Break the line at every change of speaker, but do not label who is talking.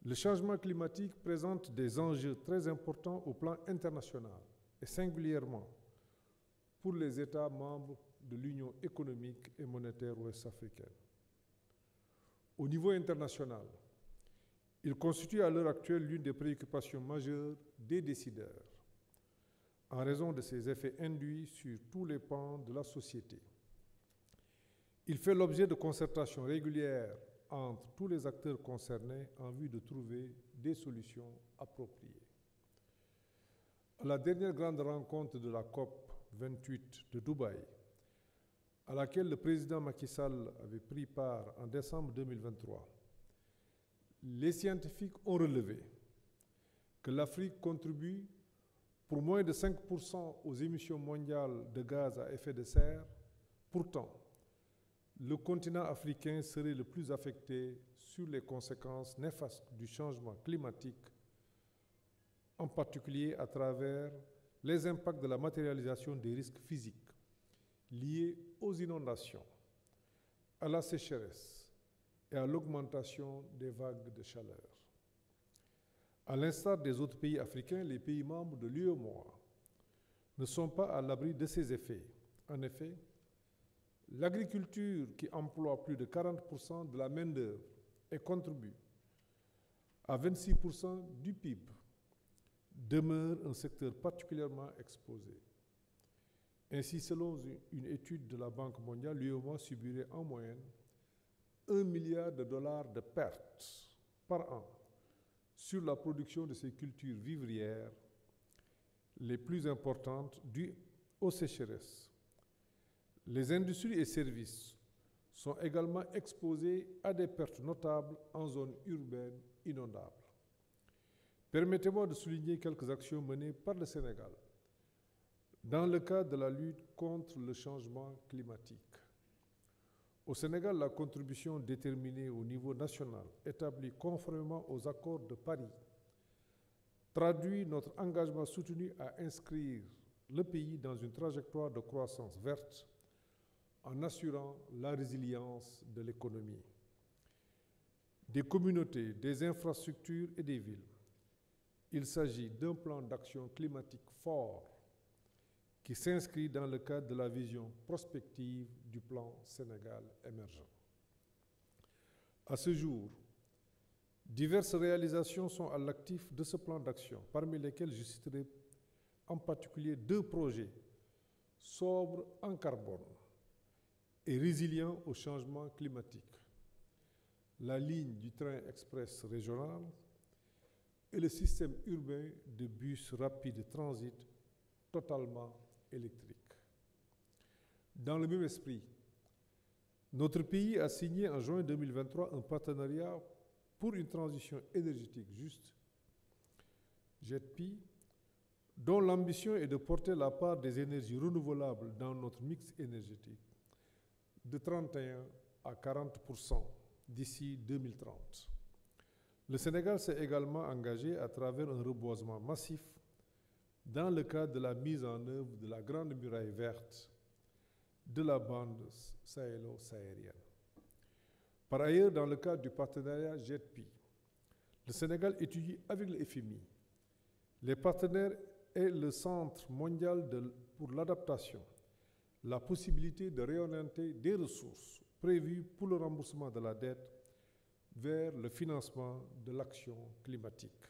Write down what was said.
Le changement climatique présente des enjeux très importants au plan international et singulièrement pour les États membres de l'Union économique et monétaire ouest-africaine. Au niveau international, il constitue à l'heure actuelle l'une des préoccupations majeures des décideurs en raison de ses effets induits sur tous les pans de la société. Il fait l'objet de concertations régulières entre tous les acteurs concernés en vue de trouver des solutions appropriées. À la dernière grande rencontre de la COP 28 de Dubaï, à laquelle le président Macky Sall avait pris part en décembre 2023, les scientifiques ont relevé que l'Afrique contribue pour moins de 5% aux émissions mondiales de gaz à effet de serre. Pourtant, le continent africain serait le plus affecté sur les conséquences néfastes du changement climatique, en particulier à travers les impacts de la matérialisation des risques physiques liés aux inondations, à la sécheresse et à l'augmentation des vagues de chaleur. À l'instar des autres pays africains, les pays membres de l'UEMOA ne sont pas à l'abri de ces effets. En effet, l'agriculture, qui emploie plus de 40% de la main-d'œuvre et contribue à 26% du PIB, demeure un secteur particulièrement exposé. Ainsi, selon une étude de la Banque mondiale, l'UEMOA subirait en moyenne $1 milliard de pertes par an sur la production de ces cultures vivrières les plus importantes dues aux sécheresses. Les industries et services sont également exposés à des pertes notables en zones urbaines inondables. Permettez-moi de souligner quelques actions menées par le Sénégal dans le cadre de la lutte contre le changement climatique. Au Sénégal, la contribution déterminée au niveau national, établie conformément aux accords de Paris, traduit notre engagement soutenu à inscrire le pays dans une trajectoire de croissance verte en assurant la résilience de l'économie, des communautés, des infrastructures et des villes. Il s'agit d'un plan d'action climatique fort qui s'inscrit dans le cadre de la vision prospective du plan Sénégal émergent. À ce jour, diverses réalisations sont à l'actif de ce plan d'action, parmi lesquelles je citerai en particulier 2 projets sobres en carbone et résilients au changement climatique: la ligne du train express régional et le système urbain de bus rapide transit totalement électrique. Dans le même esprit, notre pays a signé en juin 2023 un partenariat pour une transition énergétique juste, JETP, dont l'ambition est de porter la part des énergies renouvelables dans notre mix énergétique de 31 à 40% d'ici 2030. Le Sénégal s'est également engagé à travers un reboisement massif dans le cadre de la mise en œuvre de la Grande Muraille verte de la bande sahélo-saharienne. Par ailleurs, dans le cadre du partenariat JETP, le Sénégal étudie avec le FMI, les partenaires et le Centre mondial pour l'adaptation la possibilité de réorienter des ressources prévues pour le remboursement de la dette vers le financement de l'action climatique.